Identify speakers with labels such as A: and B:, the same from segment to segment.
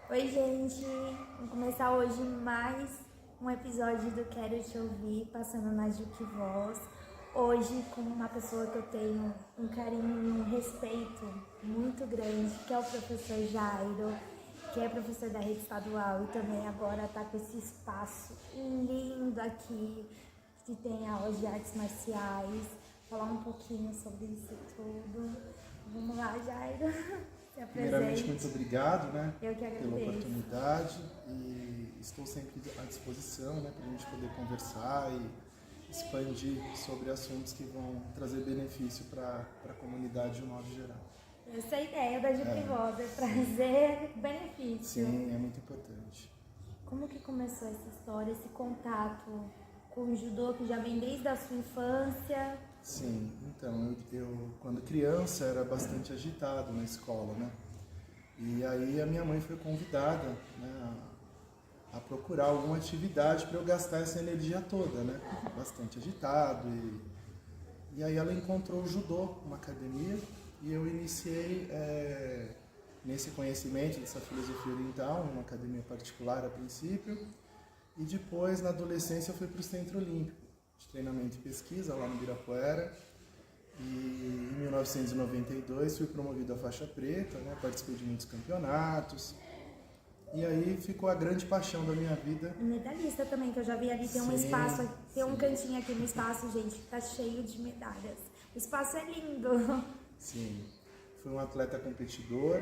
A: Oi, gente! Vamos começar hoje mais um episódio do Quero Te Ouvir, passando na Juque Voz. Hoje com uma pessoa que eu tenho um carinho e um respeito muito grande, que é o professor Jairo, que é professor da rede estadual e também agora está com esse espaço lindo aqui, que tem aulas de artes marciais, falar um pouquinho sobre isso tudo. Vamos lá, Jairo!
B: Primeiramente, muito obrigado,
A: Eu que agradeço.
B: pela oportunidade e estou sempre à disposição, para a gente poder conversar e expandir sobre assuntos que vão trazer benefício para a comunidade de um modo geral.
A: Essa é a ideia da Juque Voz, é trazer benefício.
B: Sim, é muito importante.
A: Como que começou essa história, esse contato com o judô que já vem desde a sua infância?
B: Sim, então, eu quando criança era bastante agitado na escola, E aí a minha mãe foi convidada, a procurar alguma atividade para eu gastar essa energia toda, Bastante agitado. E aí ela encontrou o judô, uma academia, e eu iniciei nesse conhecimento dessa filosofia oriental, numa academia particular a princípio, e depois, na adolescência, eu fui para o Centro Olímpico de Treinamento e Pesquisa, lá no Ibirapuera. E em 1992 fui promovido à faixa preta, participei de muitos campeonatos. E aí ficou a grande paixão da minha vida.
A: E medalhista também, que eu já vi ali, tem um espaço, tem um cantinho aqui no espaço, gente, que tá cheio de medalhas. O espaço é lindo.
B: Sim, fui um atleta competidor,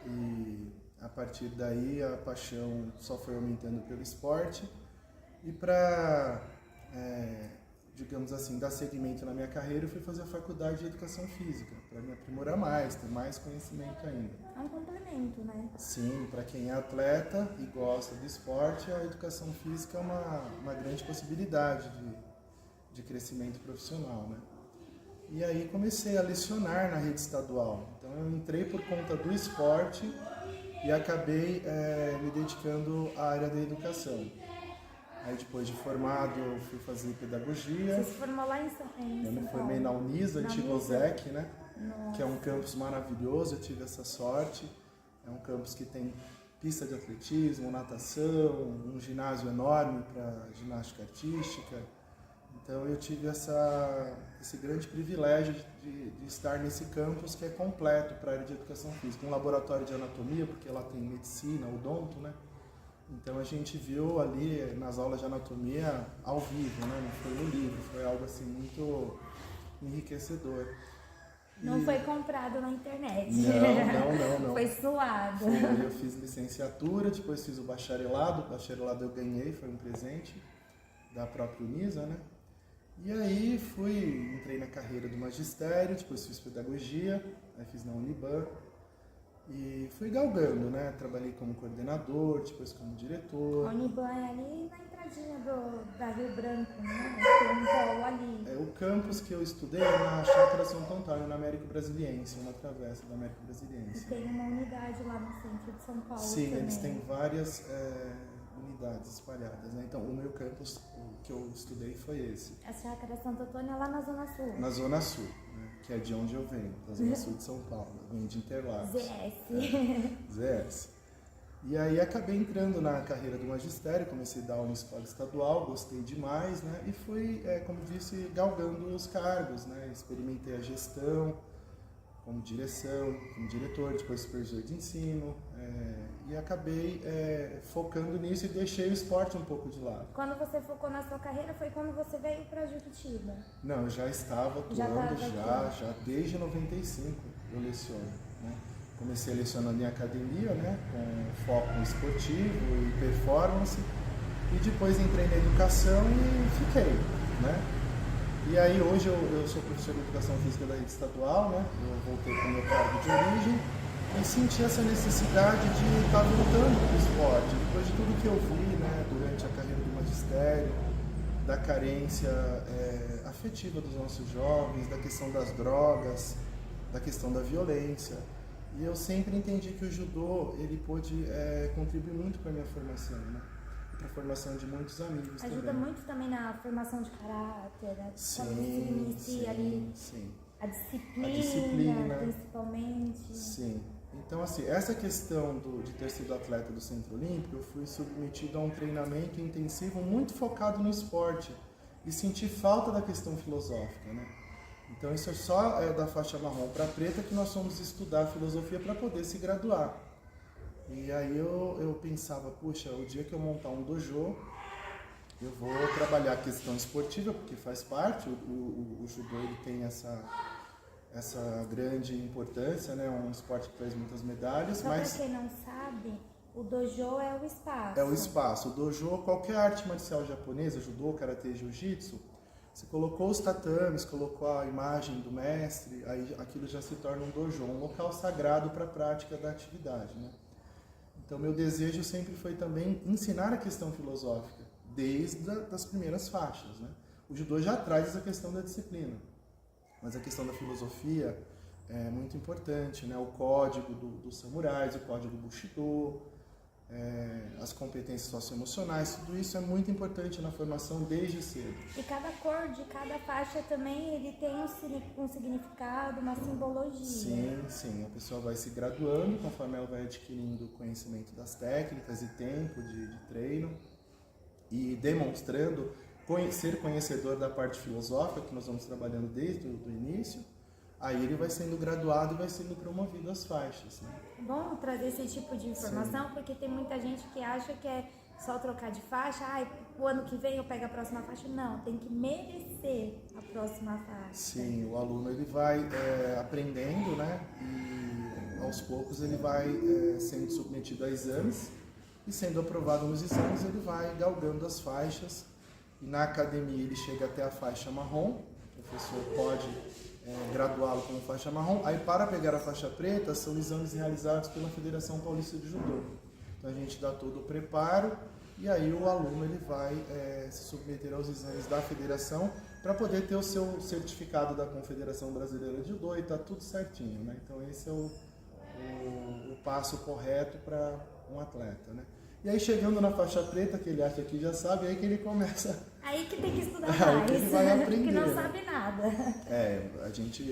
B: E a partir daí a paixão só foi aumentando pelo esporte. E para, digamos assim, dar seguimento na minha carreira, eu fui fazer a faculdade de Educação Física, para me aprimorar mais, ter mais conhecimento ainda.
A: É um complemento,
B: Sim, para quem é atleta e gosta do esporte, a Educação Física é uma grande possibilidade de crescimento profissional, E aí comecei a lecionar na rede estadual. Então eu entrei por conta do esporte e acabei me dedicando à área da educação. Aí depois de formado eu fui fazer pedagogia.
A: Você se formou lá em São Paulo?
B: Eu me formei na Unisa, antigo OSEC, que é um campus maravilhoso, eu tive essa sorte. É um campus que tem pista de atletismo, natação, um ginásio enorme para ginástica artística. Então eu tive esse grande privilégio de estar nesse campus que é completo para a área de educação física. Um laboratório de anatomia, porque lá tem medicina, odonto, Então a gente viu ali nas aulas de anatomia ao vivo, não foi no livro, foi algo assim muito enriquecedor.
A: Não foi comprado na internet.
B: Não.
A: Foi suado.
B: Eu fiz licenciatura, depois fiz o bacharelado. O bacharelado eu ganhei, foi um presente da própria Unisa, E aí entrei na carreira do magistério, depois fiz pedagogia, aí fiz na Uniban. E fui galgando, Trabalhei como coordenador, depois como diretor.
A: A Uniban é ali na entradinha da Rio Branco, Tem um polo ali.
B: É o campus que eu estudei na Chácara Santo Antônio, na Américo Brasiliense, uma travessa da Américo Brasiliense.
A: E tem uma unidade lá no centro de São Paulo.
B: Sim,
A: também.
B: eles têm várias unidades espalhadas, Então o meu campus, o que eu estudei foi esse.
A: A Chácara Santo Antônio é lá na Zona Sul.
B: Na Zona Sul, que é de onde eu venho, da Zona Sul de São Paulo, eu venho de Interlagos. ZS. E aí acabei entrando na carreira do magistério, comecei a dar aula na escola estadual, gostei demais, E fui, como disse, galgando os cargos, Experimentei a gestão, como direção, como diretor, depois supervisor de ensino, e acabei focando nisso e deixei o esporte um pouco de lado.
A: Quando você focou na sua carreira foi quando você veio para Juquitiba?
B: Não, eu já estava atuando já desde 95 eu leciono, Comecei lecionando em academia, com foco esportivo e performance, e depois entrei na educação e fiquei, E aí hoje eu sou professor de Educação Física da rede estadual, Eu voltei para o meu cargo de origem e senti essa necessidade de estar voltando para o esporte, depois de tudo que eu vi, durante a carreira do magistério, da carência afetiva dos nossos jovens, da questão das drogas, da questão da violência. E eu sempre entendi que o judô ele pôde contribuir muito para a minha formação, para a formação de muitos amigos.
A: Ajuda
B: também.
A: muito também na formação de caráter, quando você
B: Sim,
A: inicia ali
B: sim.
A: a disciplina, principalmente.
B: Sim. Então, assim, essa questão de ter sido atleta do Centro Olímpico, eu fui submetido a um treinamento intensivo muito focado no esporte e senti falta da questão filosófica, né? Então, isso é só da faixa marrom para preta que nós fomos estudar filosofia para poder se graduar. E aí eu pensava, puxa, o dia que eu montar um dojo, eu vou trabalhar a questão esportiva, porque faz parte, o judô ele tem essa grande importância, né? Um esporte que traz muitas medalhas.
A: Só
B: mas
A: para quem não sabe, o dojo é o espaço.
B: É o espaço. O dojo, qualquer arte marcial japonesa, judô, karatê, jiu-jitsu, você colocou os tatames, colocou a imagem do mestre, aí aquilo já se torna um dojo, um local sagrado para a prática da atividade, né? Então, meu desejo sempre foi também ensinar a questão filosófica, desde as primeiras faixas, né? O judô já traz essa questão da disciplina, mas a questão da filosofia é muito importante, né? O código dos samurais, o código Bushido, as competências socioemocionais, tudo isso é muito importante na formação desde cedo.
A: E cada cor de cada faixa também ele tem um significado, uma simbologia.
B: Sim, sim. A pessoa vai se graduando conforme ela vai adquirindo conhecimento das técnicas e tempo de treino e demonstrando ser conhecedor da parte filosófica, que nós vamos trabalhando desde o início. Aí ele vai sendo graduado e vai sendo promovido às faixas, né?
A: É bom trazer esse tipo de informação, sim, porque tem muita gente que acha que é só trocar de faixa, o ano que vem eu pego a próxima faixa. Não, tem que merecer a próxima faixa.
B: Sim, o aluno ele vai aprendendo, né? E aos poucos ele vai sendo submetido a exames e sendo aprovado nos exames ele vai galgando as faixas. E na academia ele chega até a faixa marrom, o professor pode graduá-lo como faixa marrom. Aí, para pegar a faixa preta, são exames realizados pela Federação Paulista de Judô. Então, a gente dá todo o preparo e aí o aluno ele vai se submeter aos exames da federação para poder ter o seu certificado da Confederação Brasileira de Judô e tá tudo certinho, né? Então, esse é o passo correto para um atleta, né? E aí, chegando na faixa preta, que ele acha que já sabe, é aí que ele começa...
A: Aí que tem que estudar mais,
B: aí que ele vai aprender,
A: porque não sabe nada.
B: A gente,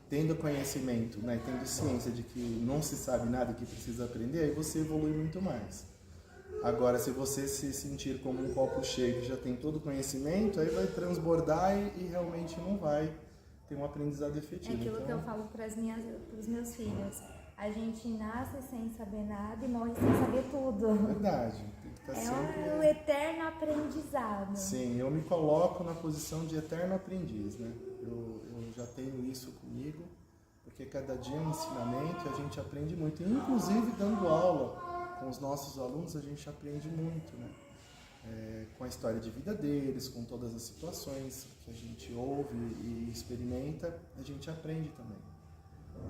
B: tendo conhecimento, né, tendo ciência de que não se sabe nada, que precisa aprender, aí você evolui muito mais. Agora, se você se sentir como um copo cheio que já tem todo o conhecimento, aí vai transbordar e realmente não vai ter um aprendizado efetivo.
A: É aquilo que eu falo para os meus filhos. A gente nasce sem saber nada e morre sem saber tudo.
B: É verdade. Tem que estar sempre...
A: o eterno aprendizado.
B: Sim, eu me coloco na posição de eterno aprendiz, né? Eu já tenho isso comigo, porque cada dia é um ensinamento e a gente aprende muito. E, inclusive, dando aula com os nossos alunos, a gente aprende muito, né? Com a história de vida deles, com todas as situações que a gente ouve e experimenta, a gente aprende também.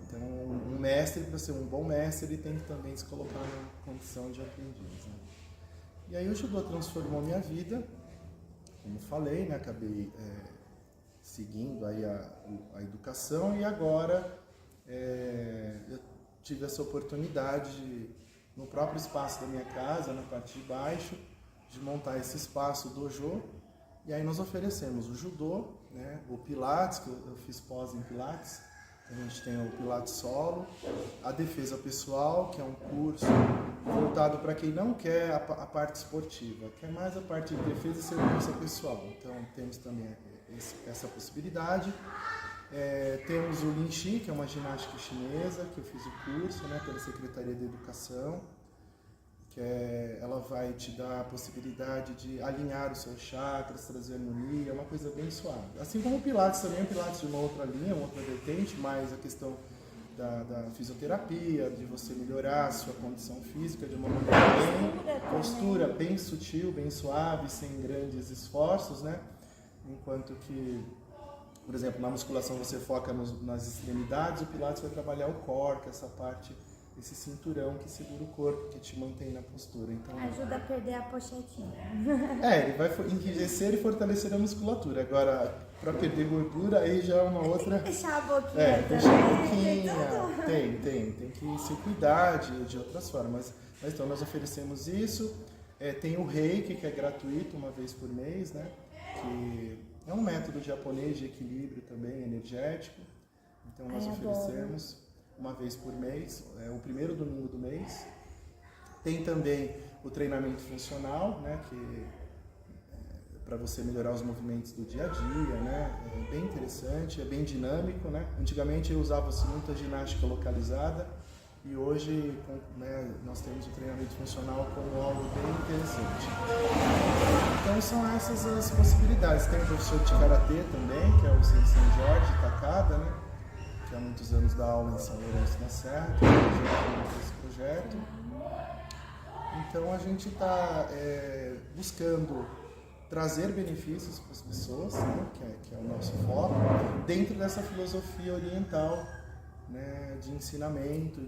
B: Então, um mestre, para ser um bom mestre, ele tem que também se colocar na condição de aprendiz, né? E aí o judô transformou minha vida, como falei, né? Acabei seguindo aí a educação e agora eu tive essa oportunidade no próprio espaço da minha casa, na parte de baixo, de montar esse espaço dojo. E aí nós oferecemos o judô, né? O pilates, que eu fiz pós em pilates. A gente tem o Pilates Solo, a defesa pessoal, que é um curso voltado para quem não quer a parte esportiva, quer mais a parte de defesa e segurança pessoal. Então, temos também essa possibilidade. Temos o Lin Chi, que é uma ginástica chinesa, que eu fiz o curso, né, pela Secretaria de Educação, que ela vai te dar a possibilidade de alinhar os seus chakras, trazer harmonia, é uma coisa bem suave. Assim como o Pilates também, o Pilates de uma outra linha, uma outra vertente, mas a questão da fisioterapia, de você melhorar a sua condição física de uma maneira postura bem sutil, bem suave, sem grandes esforços, né? Enquanto que, por exemplo, na musculação você foca nas extremidades, o Pilates vai trabalhar o core, que é essa parte, esse cinturão que segura o corpo, que te mantém na postura. Então,
A: ajuda a perder a pochetinha.
B: Ele vai enrijecer e fortalecer a musculatura. Agora, para perder gordura, aí já é uma outra...
A: Tem que fechar a boquinha.
B: Fechar a boquinha. Tem que se cuidar de outras formas. Mas então, nós oferecemos isso. Tem o Reiki, que é gratuito, uma vez por mês, né? Que é um método japonês de equilíbrio também, energético. Então, nós oferecemos... uma vez por mês, o primeiro domingo do mês. Tem também o treinamento funcional, né, que para você melhorar os movimentos do dia a dia, né? É bem interessante, é bem dinâmico, né? Antigamente usava-se muita ginástica localizada e hoje, né, nós temos o treinamento funcional como algo bem interessante. Então são essas as possibilidades. Tem o professor de Karatê também, que é o Sensei Jorge Takada, né? Que há muitos anos dá aula em São Lourenço da Serra, que é esse projeto. Então a gente está buscando trazer benefícios para as pessoas, né, que é o nosso foco, dentro dessa filosofia oriental, né, de ensinamento,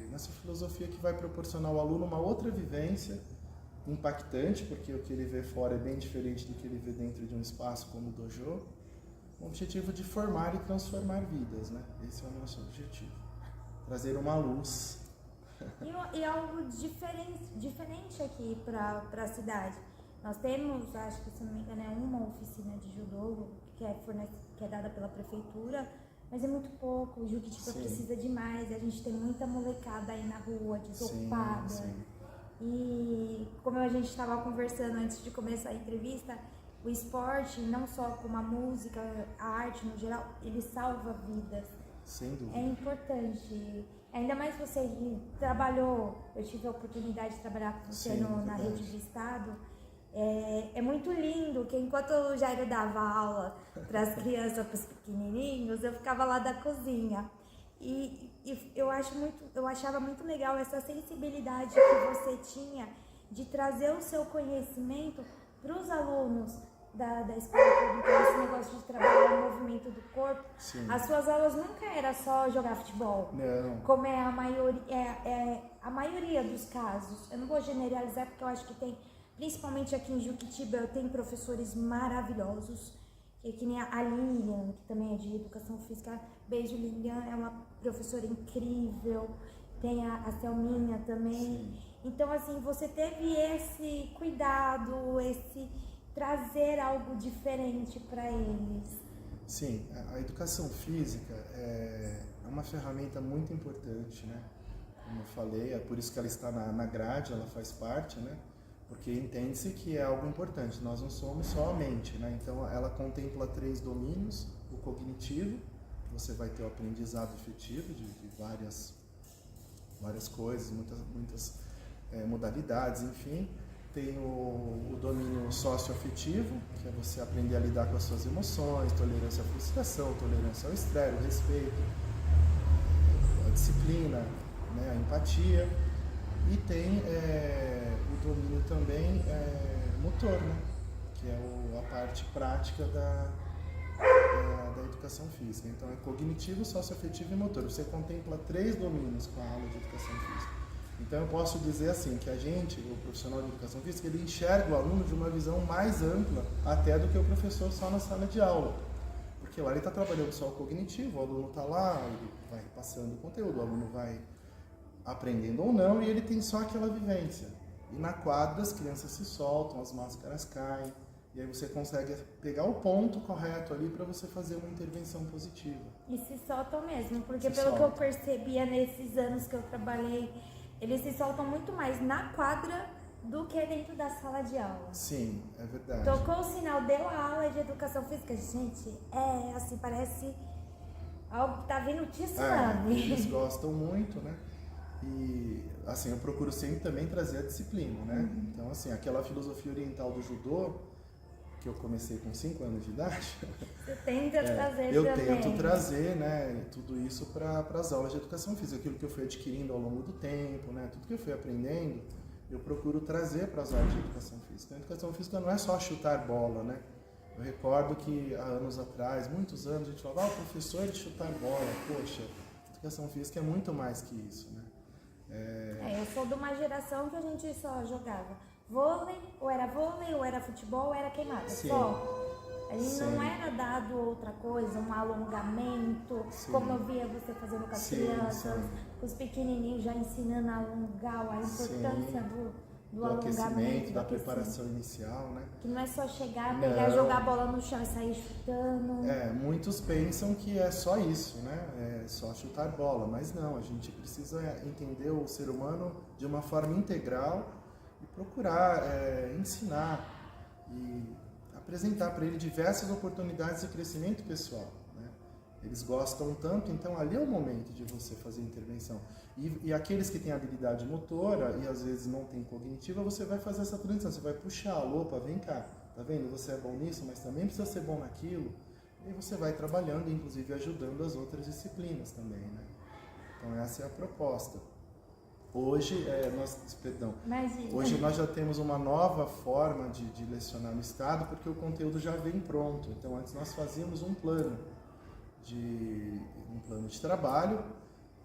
B: nessa filosofia que vai proporcionar ao aluno uma outra vivência impactante, porque o que ele vê fora é bem diferente do que ele vê dentro de um espaço como o dojo, com o objetivo de formar e transformar vidas, né? Esse é o nosso objetivo, trazer uma luz.
A: E algo diferente aqui para a cidade. Nós temos, acho que se não me engano, uma oficina de judô que é dada pela prefeitura, mas é muito pouco. O Juquitiba precisa de mais. A gente tem muita molecada aí na rua, desocupada. Sim. E como a gente estava conversando antes de começar a entrevista, o esporte, não só como a música, a arte no geral, ele salva vidas.
B: Sem dúvida.
A: É importante. Ainda mais você que trabalhou, eu tive a oportunidade de trabalhar com você na rede do Estado. É muito lindo que enquanto o Jairo dava aula para as crianças, para os pequenininhos, eu ficava lá da cozinha. E eu achava muito legal essa sensibilidade que você tinha de trazer o seu conhecimento para os alunos da escola pública, esse negócio de trabalhar o movimento do corpo.
B: Sim.
A: As suas aulas nunca era só jogar futebol,
B: não.
A: Como é a maioria dos casos. Eu não vou generalizar porque eu acho que tem, principalmente aqui em Juquitiba, tem professores maravilhosos, que nem a Lilian, que também é de educação física. Beijo, Lilian, é uma professora incrível. Tem a Selminha também.
B: Sim.
A: Então, assim, você teve esse cuidado, esse trazer algo diferente para eles.
B: Sim, a educação física é uma ferramenta muito importante, né? Como eu falei, é por isso que ela está na grade, ela faz parte, né? Porque entende-se que é algo importante, nós não somos só a mente, né? Então ela contempla 3 domínios: o cognitivo, que você vai ter o aprendizado efetivo de várias coisas, muitas modalidades, enfim. Tem o domínio socioafetivo, que é você aprender a lidar com as suas emoções, tolerância à frustração, tolerância ao estresse, o respeito, a disciplina, né, a empatia. E tem o domínio também motor, né, que é a parte prática da educação física. Então é cognitivo, socioafetivo e motor. Você contempla 3 domínios com a aula de educação física. Então eu posso dizer assim, que a gente, o profissional de educação física, ele enxerga o aluno de uma visão mais ampla até do que o professor só na sala de aula. Porque lá ele está trabalhando só o cognitivo, o aluno está lá, ele vai passando o conteúdo, o aluno vai aprendendo ou não, e ele tem só aquela vivência. E na quadra as crianças se soltam, as máscaras caem, e aí você consegue pegar o ponto correto ali para você fazer uma intervenção positiva.
A: E se soltam mesmo, porque pelo que eu percebia nesses anos que eu trabalhei, eles se soltam muito mais na quadra do que dentro da sala de aula.
B: Sim, é verdade.
A: Tocou o sinal, deu a aula de educação física. Gente, assim, parece algo que tá vindo tsunami.
B: Eles gostam muito, né? E, assim, eu procuro sempre também trazer a disciplina, né?
A: Uhum.
B: Então, assim, aquela filosofia oriental do judô, que eu comecei com 5 anos de idade.
A: Você tenta trazer
B: eu
A: também.
B: tento trazer, né, tudo isso para as aulas de educação física, aquilo que eu fui adquirindo ao longo do tempo, né, tudo que eu fui aprendendo, eu procuro trazer para as aulas de educação física. A educação física não é só chutar bola, né? Eu recordo que há anos atrás, muitos anos, a gente falava, professor de chutar bola, poxa, educação física é muito mais que isso, né?
A: Eu sou de uma geração que a gente só jogava vôlei, ou era futebol, ou era queimada.
B: Sim.
A: Só. A gente
B: Sim.
A: não era dado outra coisa, um alongamento,
B: Sim.
A: como eu via você fazendo com as crianças, com os pequenininhos já ensinando a alongar, a importância
B: do aquecimento, da preparação inicial, né?
A: Que não é só chegar, pegar, jogar a bola no chão e sair chutando.
B: Muitos pensam que é só isso, né? É só chutar bola, mas não, a gente precisa entender o ser humano de uma forma integral e procurar ensinar e apresentar para ele diversas oportunidades de crescimento pessoal, né? Eles gostam tanto, então ali é o momento de você fazer intervenção. E aqueles que têm habilidade motora e às vezes não tem cognitiva, você vai fazer essa transição, você vai puxar, opa, vem cá, tá vendo? Você é bom nisso, mas também precisa ser bom naquilo. E você vai trabalhando, inclusive ajudando as outras disciplinas também, né? Então essa é a proposta. Hoje, hoje nós já temos uma nova forma de lecionar no estado, porque o conteúdo já vem pronto. Então antes nós fazíamos um plano de trabalho,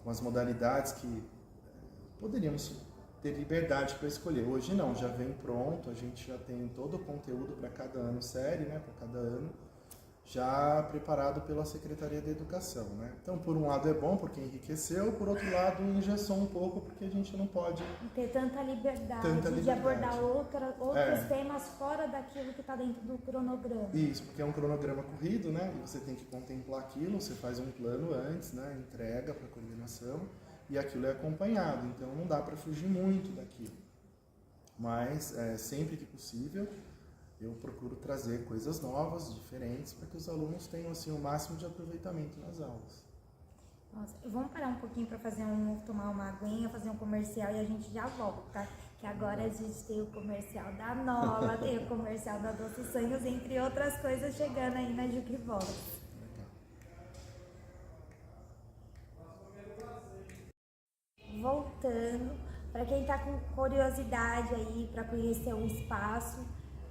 B: com as modalidades que poderíamos ter liberdade para escolher. Hoje não, já vem pronto, a gente já tem todo o conteúdo para cada ano série, né, para cada ano, já preparado pela Secretaria da Educação, né? Então, por um lado é bom porque enriqueceu, por outro lado engessou um pouco porque a gente não pode
A: ter tanta liberdade de abordar outros temas fora daquilo que está dentro do cronograma.
B: Isso, porque é um cronograma corrido, né? E você tem que contemplar aquilo, você faz um plano antes, né? Entrega para a coordenação e aquilo é acompanhado, então não dá para fugir muito daquilo. Mas, sempre que possível, eu procuro trazer coisas novas, diferentes, para que os alunos tenham assim, o máximo de aproveitamento nas aulas.
A: Nossa, vamos parar um pouquinho para tomar uma aguinha, fazer um comercial e a gente já volta, tá? Que agora a gente tem o comercial da Nola, tem o comercial da Doce Sonhos, entre outras coisas chegando aí na Juquivoz. Voltando, para quem está com curiosidade aí para conhecer o espaço,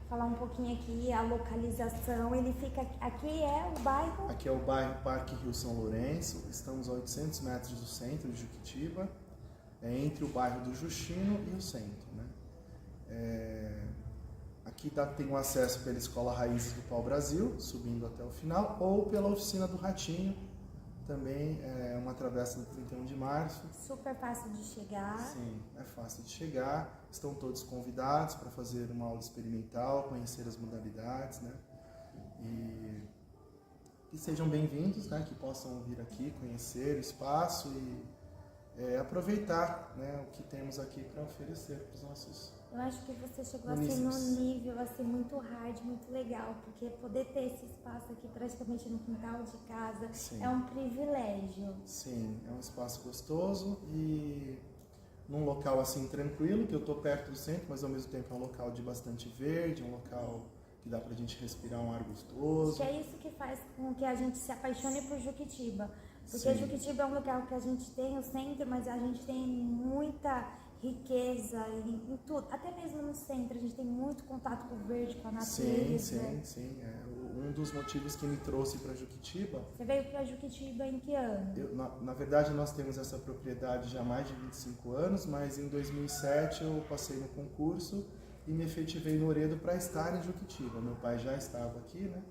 A: falar um pouquinho aqui, a localização, ele fica, aqui é o bairro?
B: Aqui é o bairro Parque Rio São Lourenço, estamos a 800 metros do centro de Juquitiba, entre o bairro do Justino e o centro, né? Aqui tem um acesso pela Escola Raízes do Pau Brasil, subindo até o final, ou pela Oficina do Ratinho, também é uma travessa do 31 de março.
A: Super fácil de chegar.
B: Sim, é fácil de chegar. Estão todos convidados para fazer uma aula experimental, conhecer as modalidades, né? E sejam bem-vindos, né? Que possam vir aqui, conhecer o espaço e aproveitar, né, o que temos aqui para oferecer para os nossos.
A: Eu acho que você chegou assim num nível assim, muito hard, muito legal, porque poder ter esse espaço aqui praticamente no quintal de casa. Sim. É um privilégio.
B: Sim, é um espaço gostoso e num local assim tranquilo, que eu estou perto do centro, mas ao mesmo tempo é um local de bastante verde, um local que dá pra gente respirar um ar gostoso.
A: Acho que é isso que faz com que a gente se apaixone por Juquitiba. Porque Juquitiba é um lugar que a gente tem o centro, mas a gente tem muita riqueza em tudo. Até mesmo no centro, a gente tem muito contato com o verde, com a natureza.
B: Sim. Um dos motivos que me trouxe para Juquitiba...
A: Você veio para Juquitiba em que ano?
B: Na verdade, nós temos essa propriedade já há mais de 25 anos, mas em 2007 eu passei no concurso e me efetivei no Oredo para estar em Juquitiba. Meu pai já estava aqui, né?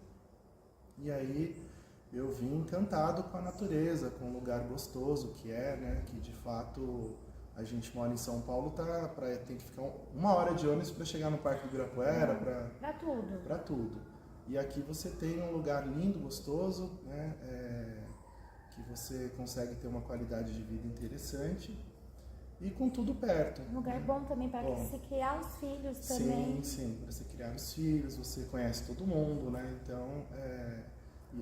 B: E aí eu vim encantado com a natureza, com um lugar gostoso que é, né? Que de fato a gente mora em São Paulo, tem que ficar 1 hora de ônibus para chegar no Parque do Ibirapuera, para tudo. E aqui você tem um lugar lindo, gostoso, né? Que você consegue ter uma qualidade de vida interessante. E com tudo perto.
A: Um lugar bom também para você criar os filhos também.
B: Sim, para você criar os filhos, você conhece todo mundo, né? Então,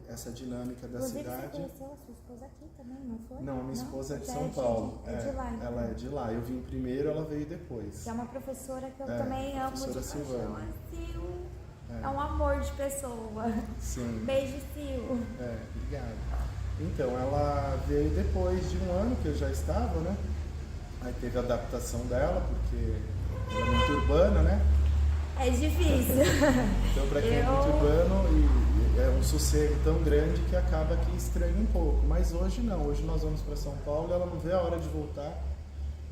B: essa dinâmica da cidade...
A: Você conheceu a sua esposa aqui também, não foi?
B: Não, minha esposa é de São Paulo.
A: É de lá, então.
B: Ela é de lá. Eu vim primeiro, ela veio depois.
A: Que é uma professora que eu também amo de paixão.
B: Silvana.
A: É um amor de pessoa.
B: Sim.
A: Beijo, Sil.
B: Obrigado. Então, ela veio depois de 1 ano que eu já estava, né? Aí teve a adaptação dela, porque ela é muito urbana, né?
A: É difícil.
B: Então, para quem é muito urbano, é um sossego tão grande que acaba que estranha um pouco. Mas hoje não, hoje nós vamos para São Paulo e ela não vê a hora de voltar.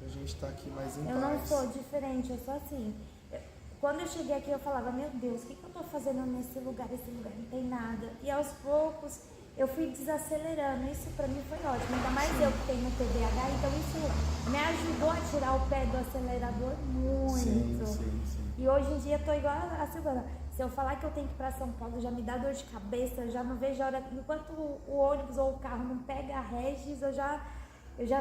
B: A gente está aqui mais em paz.
A: Eu não sou diferente, eu sou assim. Quando eu cheguei aqui, eu falava, meu Deus, o que eu estou fazendo nesse lugar? Esse lugar não tem nada. E aos poucos, eu fui desacelerando. Isso pra mim foi ótimo. Ainda mais eu que tenho TDAH, então isso me ajudou a tirar o pé do acelerador muito.
B: Sim.
A: E hoje em dia eu tô igual a Silvana. Se eu falar que eu tenho que ir pra São Paulo, já me dá dor de cabeça, eu já não vejo a hora. Enquanto o ônibus ou o carro não pega a Regis, eu já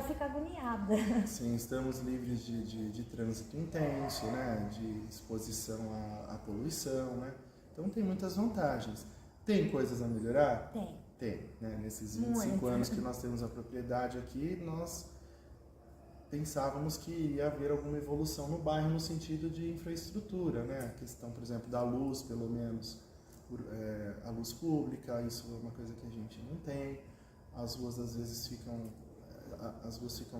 A: fico agoniada.
B: Sim, estamos livres de trânsito intenso, né? De exposição à poluição, né? Então tem muitas vantagens. Tem coisas a melhorar? Tem, né? Nesses 25 anos que nós temos a propriedade aqui, nós pensávamos que ia haver alguma evolução no bairro no sentido de infraestrutura, né? A questão, por exemplo, da luz, pelo menos, a luz pública, isso é uma coisa que a gente não tem. As ruas às vezes ficam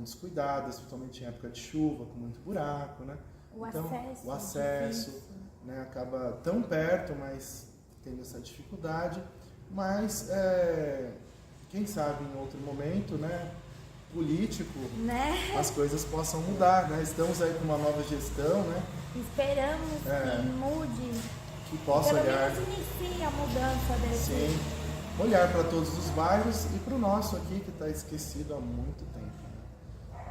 B: descuidadas, principalmente em época de chuva, com muito buraco, né? O acesso, né? Acaba tão perto, mas tendo essa dificuldade. Mas, quem sabe em outro momento, né? Político, as coisas possam mudar, né? Estamos aí com uma nova gestão, né?
A: Esperamos que mude,
B: que possa
A: pelo
B: olhar,
A: menos inicie a mudança desse.
B: Sim, olhar para todos os bairros e para o nosso aqui que está esquecido há muito tempo, né?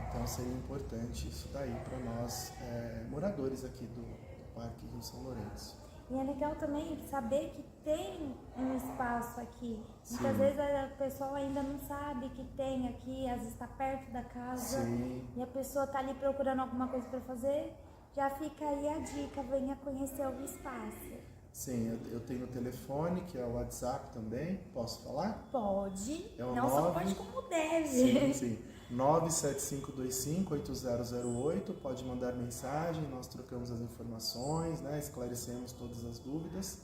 B: Então seria importante isso daí para nós moradores aqui do Parque Rio São Lourenço.
A: E é legal também saber que tem um espaço aqui.
B: Sim.
A: Muitas vezes a pessoa ainda não sabe que tem aqui, às vezes está perto da casa.
B: Sim.
A: E a pessoa está ali procurando alguma coisa para fazer, já fica aí a dica, venha conhecer o espaço.
B: Sim, eu tenho o telefone, que é o WhatsApp também, posso falar?
A: Pode,
B: o
A: não só pode como deve.
B: Sim. 975258008, pode mandar mensagem, nós trocamos as informações, né, esclarecemos todas as dúvidas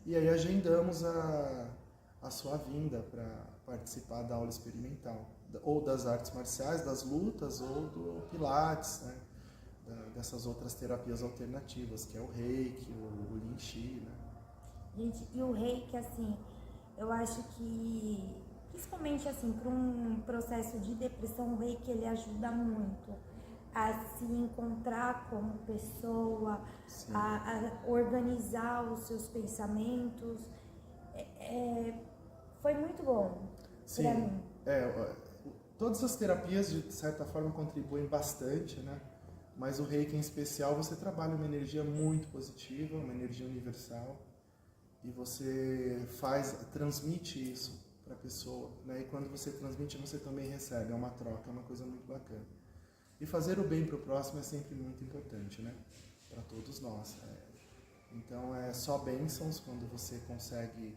B: e aí agendamos a sua vinda para participar da aula experimental, ou das artes marciais, das lutas, ou do Pilates, né, dessas outras terapias alternativas, que é o Reiki, o Lin Chi, né.
A: Gente, e o Reiki, assim, eu acho que principalmente assim, para um processo de depressão, o Reiki ele ajuda muito a se encontrar como pessoa, a organizar os seus pensamentos. Foi muito bom para mim.
B: Todas as terapias, de certa forma, contribuem bastante, né? Mas o Reiki em especial, você trabalha uma energia muito positiva, uma energia universal, e você transmite isso para a pessoa, né? E quando você transmite, você também recebe, é uma troca, é uma coisa muito bacana. E fazer o bem para o próximo é sempre muito importante, né? Para todos nós. Então, é só bênçãos quando você consegue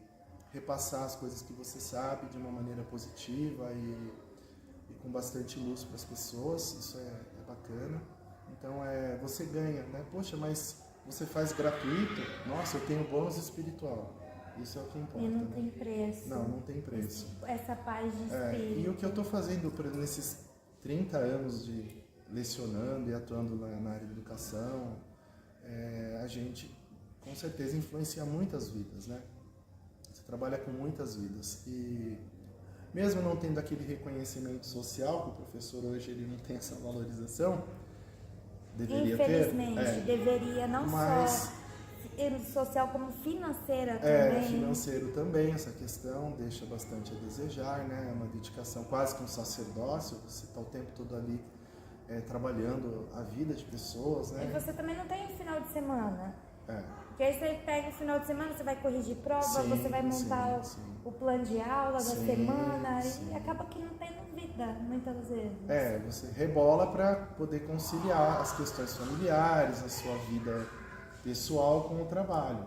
B: repassar as coisas que você sabe de uma maneira positiva e com bastante luz para as pessoas, isso é bacana. Então, você ganha, né? Poxa, mas você faz gratuito? Nossa, eu tenho bônus espiritual. Isso é o que importa.
A: E não tem preço.
B: Não tem preço.
A: Essa paz de espírito.
B: E o que eu estou fazendo nesses 30 anos de lecionando e atuando na área de educação, a gente com certeza influencia muitas vidas, né? Você trabalha com muitas vidas. E mesmo não tendo aquele reconhecimento social, que o professor hoje ele não tem essa valorização, deveria ter.
A: Infelizmente, deveria não só social como financeira também.
B: Financeiro também, essa questão deixa bastante a desejar, né? É uma dedicação quase que um sacerdócio, você está o tempo todo ali trabalhando a vida de pessoas, né?
A: E você também não tem um final de semana. Porque aí você pega o final de semana, você vai corrigir prova, você vai montar o plano de aula da semana e acaba que não tem vida, muitas vezes.
B: Você rebola para poder conciliar as questões familiares, a sua vida pessoal com o trabalho.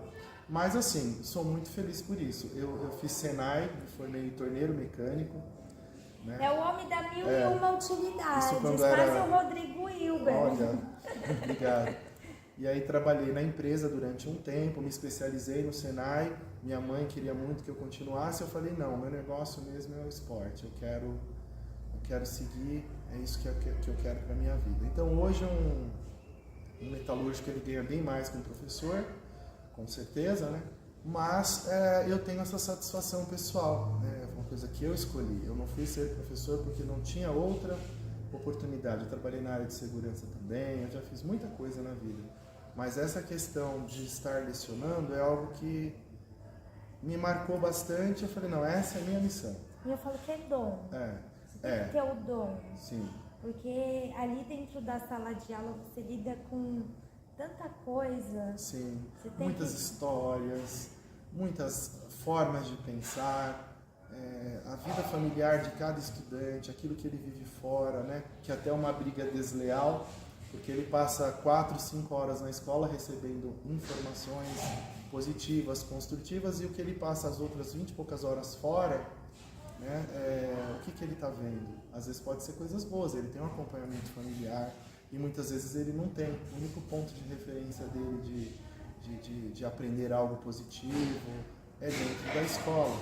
B: Mas assim, sou muito feliz por isso. Eu fiz Senai, me formei torneiro mecânico, né?
A: É o homem da mil e uma utilidades, quase o Rodrigo Hilber.
B: Olha, obrigado. E aí trabalhei na empresa durante um tempo, me especializei no Senai, minha mãe queria muito que eu continuasse, eu falei, não, meu negócio mesmo é o esporte, eu quero seguir, é isso que eu quero para minha vida. Então hoje um metalúrgico ele ganha bem mais que um professor, com certeza, né? Mas eu tenho essa satisfação pessoal, né? É uma coisa que eu escolhi. Eu não fui ser professor porque não tinha outra oportunidade. Eu trabalhei na área de segurança também, eu já fiz muita coisa na vida. Mas essa questão de estar lecionando é algo que me marcou bastante. Eu falei, não, essa é a minha missão.
A: E eu falo que é dom. Você tem que ter o dom.
B: Sim.
A: Porque ali dentro da sala de aula você lida com tanta coisa.
B: Sim, muitas histórias, muitas formas de pensar, a vida familiar de cada estudante, aquilo que ele vive fora, né? Que até é uma briga desleal, porque ele passa 4, 5 horas na escola recebendo informações positivas, construtivas, e o que ele passa as outras 20 e poucas horas fora, né? O que ele está vendo? Às vezes pode ser coisas boas, ele tem um acompanhamento familiar, e muitas vezes ele não tem. O único ponto de referência dele de aprender algo positivo é dentro da escola.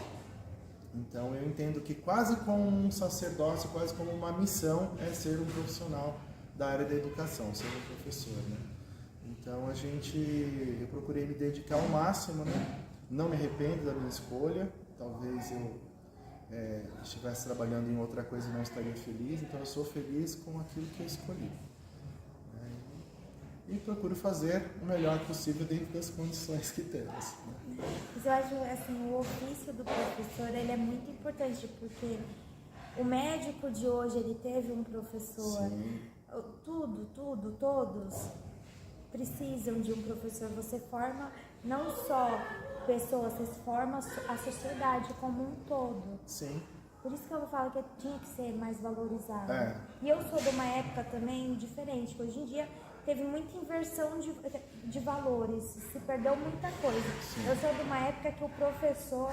B: Então eu entendo que quase como um sacerdócio, quase como uma missão é ser um profissional da área da educação, ser um professor, né? Então eu procurei me dedicar ao máximo, né? Não me arrependo da minha escolha. Talvez eu estivesse trabalhando em outra coisa e não estaria feliz. Então eu sou feliz com aquilo que eu escolhi. E procuro fazer o melhor possível dentro das condições que temos.
A: Mas eu acho assim, o ofício do professor ele é muito importante, porque o médico de hoje ele teve um professor.
B: Sim.
A: Todos precisam de um professor. Você forma não só pessoas, você forma a sociedade como um todo.
B: Sim.
A: Por isso que eu falo que tinha que ser mais valorizado. E eu sou de uma época também diferente, que hoje em dia teve muita inversão de valores, se perdeu muita coisa.
B: Sim.
A: Eu sou de uma época que o professor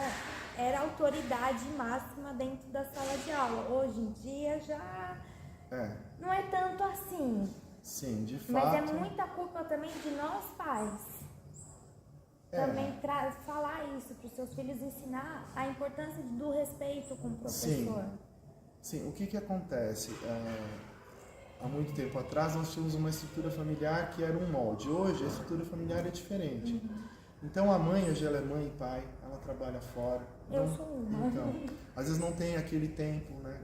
A: era a autoridade máxima dentro da sala de aula. Hoje em dia já não é tanto assim.
B: Sim, de fato.
A: Mas é muita culpa também de nós pais. Também falar isso para os seus filhos, ensinar a importância do respeito com o professor.
B: Sim. O que acontece? Há muito tempo atrás nós tínhamos uma estrutura familiar que era um molde. Hoje a estrutura familiar é diferente. Então a mãe, hoje ela é mãe e pai, ela trabalha fora.
A: Eu sou uma.
B: Então, às vezes não tem aquele tempo, né,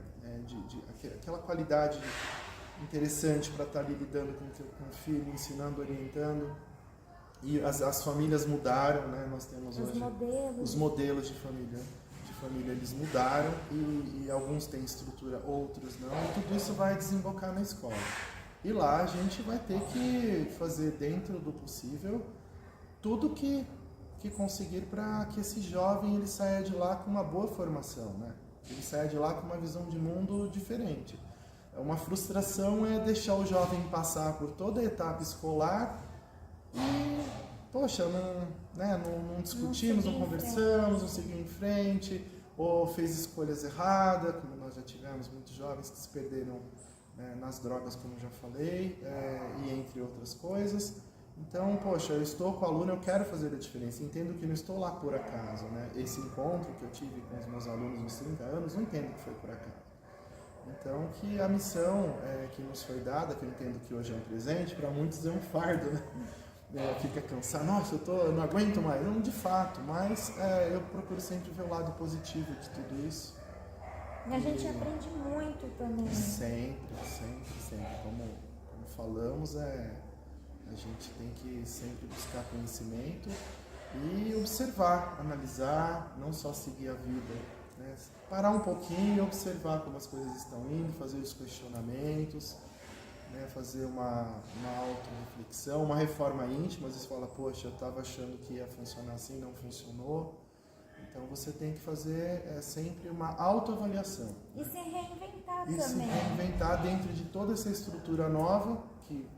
B: aquela qualidade interessante para estar ali lidando com o filho, ensinando, orientando. E as famílias mudaram, né? Nós temos hoje os modelos de família eles mudaram, e alguns têm estrutura, outros não, e tudo isso vai desembocar na escola. E lá a gente vai ter que fazer dentro do possível tudo que conseguir para que esse jovem ele saia de lá com uma boa formação, né? Ele saia de lá com uma visão de mundo diferente. Uma frustração é deixar o jovem passar por toda a etapa escolar e, poxa, não discutimos, não conversamos, não seguimos em frente, ou fez escolhas erradas, como nós já tivemos muitos jovens que se perderam, né, nas drogas, como já falei, e entre outras coisas. Então, poxa, eu estou com o aluno, eu quero fazer a diferença, entendo que não estou lá por acaso, né? Esse encontro que eu tive com os meus alunos nos 30 anos, não entendo que foi por acaso. Então, que a missão que nos foi dada, que eu entendo que hoje é um presente, para muitos é um fardo, né? Fica cansado, nossa, eu não aguento mais. Não, de fato, mas eu procuro sempre ver o lado positivo de tudo isso.
A: E a gente aprende muito também.
B: Sempre. Como falamos, a gente tem que sempre buscar conhecimento e observar, analisar, não só seguir a vida, né? Parar um pouquinho e observar como as coisas estão indo, fazer os questionamentos, né? Fazer uma auto-reflexão, uma reforma íntima. Às vezes fala, poxa, eu estava achando que ia funcionar assim, não funcionou. Então você tem que fazer sempre uma autoavaliação.
A: E se reinventar
B: também. E se reinventar dentro de toda essa estrutura nova, que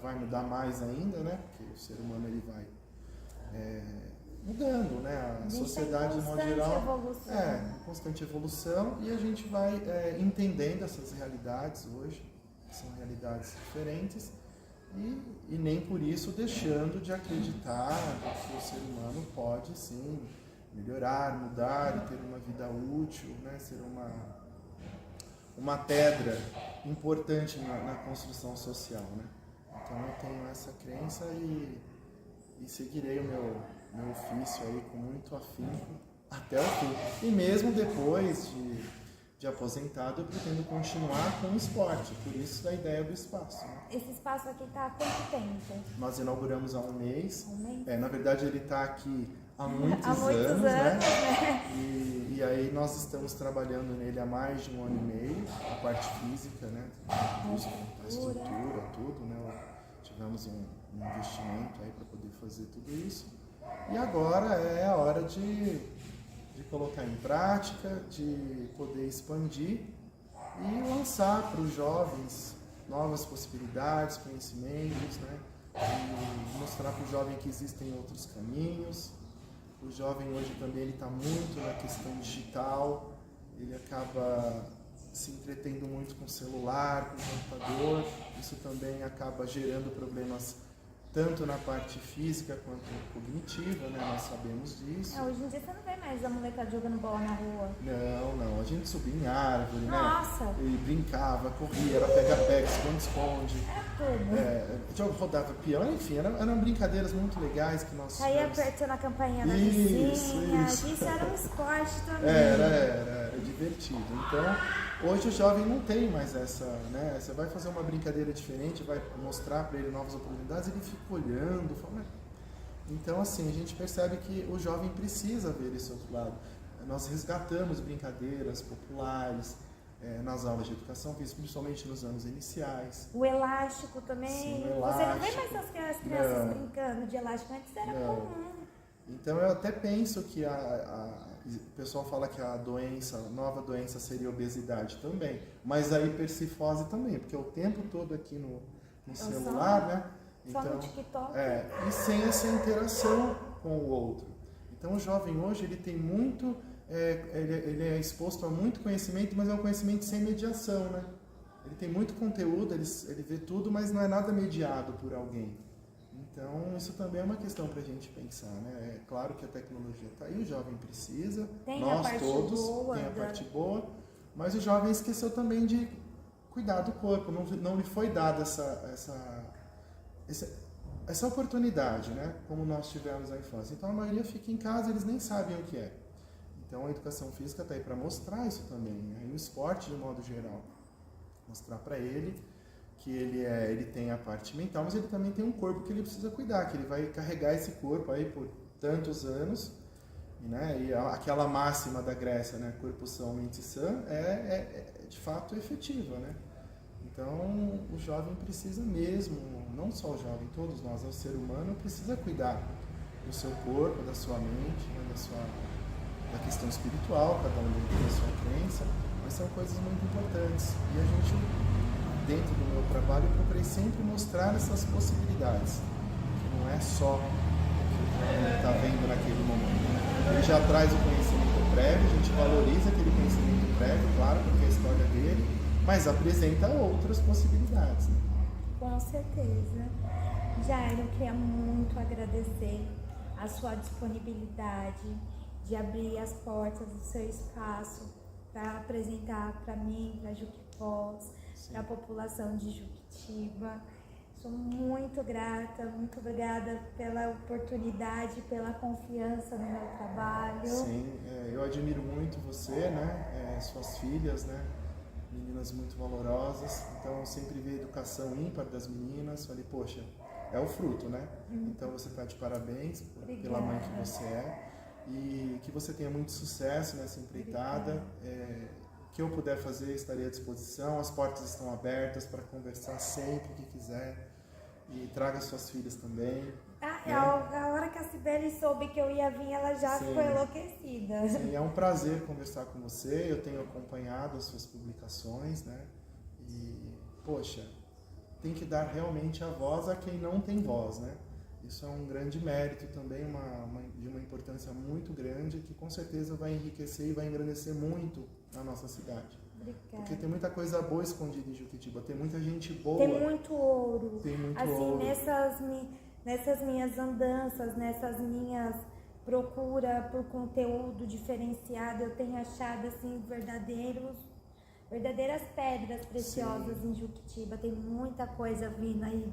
B: vai mudar mais ainda, né? Porque o ser humano ele vai mudando, né? A sociedade, de modo geral, em constante evolução, e a gente vai entendendo essas realidades hoje, que são realidades diferentes, e nem por isso deixando de acreditar que o ser humano pode sim melhorar, mudar e ter uma vida útil, né? Ser uma pedra importante na construção social, né? Então eu tenho essa crença e seguirei o meu ofício aí com muito afinco até o fim. E mesmo depois de aposentado, eu pretendo continuar com o esporte, por isso da ideia do espaço, né?
A: Esse espaço aqui está há quanto tempo?
B: Nós inauguramos há um mês.
A: Um mês?
B: Na verdade ele está aqui há muitos,
A: anos,
B: né? E aí nós estamos trabalhando nele há mais de 1 ano e meio, a parte física, né? A estrutura, tudo, né? Tivemos um investimento aí para poder fazer tudo isso. E agora é a hora de colocar em prática, de poder expandir e lançar para os jovens novas possibilidades, conhecimentos, né? E mostrar para o jovem que existem outros caminhos. O jovem hoje também ele está muito na questão digital, ele acaba se entretendo muito com o celular, com o computador, isso também acaba gerando problemas tanto na parte física quanto cognitiva, né? Nós sabemos disso.
A: Hoje em dia você não vê mais a molecada jogando bola na rua.
B: Não, a gente subia em árvore,
A: Nossa.
B: né? E brincava, corria, era pega-pega, esconde-esconde.
A: Tudo.
B: Rodava peão, enfim, eram brincadeiras muito legais que nós
A: Saía apertando a campainha da vizinha. Isso era um esporte também.
B: Era divertido. Então, hoje o jovem não tem mais essa, né? Você vai fazer uma brincadeira diferente, vai mostrar para ele novas oportunidades, ele fica olhando, fala... Então, assim, a gente percebe que o jovem precisa ver esse outro lado. Nós resgatamos brincadeiras populares nas aulas de educação física, principalmente nos anos iniciais.
A: O elástico também.
B: Sim, o elástico.
A: Você não vê mais as crianças brincando de elástico, antes era comum.
B: Então, eu até penso que o pessoal fala que a nova doença seria a obesidade também, mas a hipercifose também, porque o tempo todo aqui no celular, né?
A: Só
B: então,
A: no TikTok.
B: E sem essa interação com o outro. Então o jovem hoje ele tem muito, ele é exposto a muito conhecimento, mas é um conhecimento sem mediação, né? Ele tem muito conteúdo, ele vê tudo, mas não é nada mediado por alguém. Então isso também é uma questão para a gente pensar, né? É claro que a tecnologia está aí, o jovem precisa, nós todos, tem a parte boa, mas o jovem esqueceu também de cuidar do corpo, não lhe foi dada essa oportunidade, né? Como nós tivemos na infância. Então a maioria fica em casa, eles nem sabem o que é. Então a educação física está aí para mostrar isso também, né? E o esporte de modo geral, mostrar para ele que ele tem a parte mental, mas ele também tem um corpo que ele precisa cuidar, que ele vai carregar esse corpo aí por tantos anos, né? E aquela máxima da Grécia, né? Corpo são, mente sã, de fato efetiva, né? Então, o jovem precisa mesmo, não só o jovem, todos nós, o ser humano precisa cuidar do seu corpo, da sua mente, né, da questão espiritual, cada um tem a sua crença, mas são coisas muito importantes. E a gente, dentro do meu trabalho, eu procurei sempre mostrar essas possibilidades, que não é só o que ele está vendo naquele momento. Ele já traz o conhecimento prévio, a gente valoriza aquele conhecimento prévio, claro, porque é a história dele, mas apresenta outras possibilidades. Né?
A: Com certeza. Jairo, eu queria muito agradecer a sua disponibilidade de abrir as portas do seu espaço para apresentar para mim, para Juquivós, para a população de Juquitiba. Sou muito grata, muito obrigada pela oportunidade, pela confiança no meu trabalho.
B: Sim, eu admiro muito você, né? Suas filhas, né? Meninas muito valorosas, então eu sempre vi a educação ímpar das meninas, falei, poxa, é o fruto, né? Então você está de parabéns pela mãe que você é e que você tenha muito sucesso nessa empreitada. O que eu puder fazer, estarei à disposição, as portas estão abertas para conversar sempre que quiser e traga suas filhas também.
A: A hora que a Cibele soube que eu ia vir, ela já ficou enlouquecida.
B: Sim, é um prazer conversar com você, eu tenho acompanhado as suas publicações, né? E, poxa, tem que dar realmente a voz a quem não tem voz, né? Isso é um grande mérito também, de uma importância muito grande, que com certeza vai enriquecer e vai engrandecer muito a nossa cidade.
A: Obrigada.
B: Porque tem muita coisa boa escondida em Juquitiba, tem muita gente boa.
A: Tem muito ouro.
B: Tem muito
A: ouro.
B: Nessas
A: minhas andanças, nessas minhas procura por conteúdo diferenciado, eu tenho achado assim verdadeiras pedras preciosas em Juquitiba. Tem muita coisa vindo aí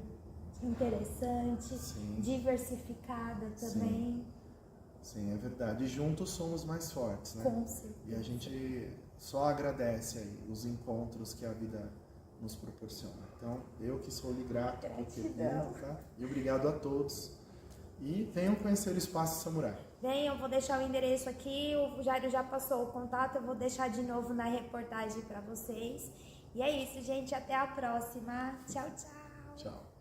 A: interessante, diversificada também.
B: Sim, é verdade. E juntos somos mais fortes, né?
A: Com certeza.
B: E a gente só agradece aí os encontros que a vida nos proporciona. Então, eu que sou lhe grato por ter vindo, tá? E obrigado a todos. E venham conhecer o Espaço Samurai.
A: Bem, eu vou deixar o endereço aqui, o Jairo já passou o contato, eu vou deixar de novo na reportagem para vocês. E é isso, gente, até a próxima. Tchau, tchau.
B: Tchau.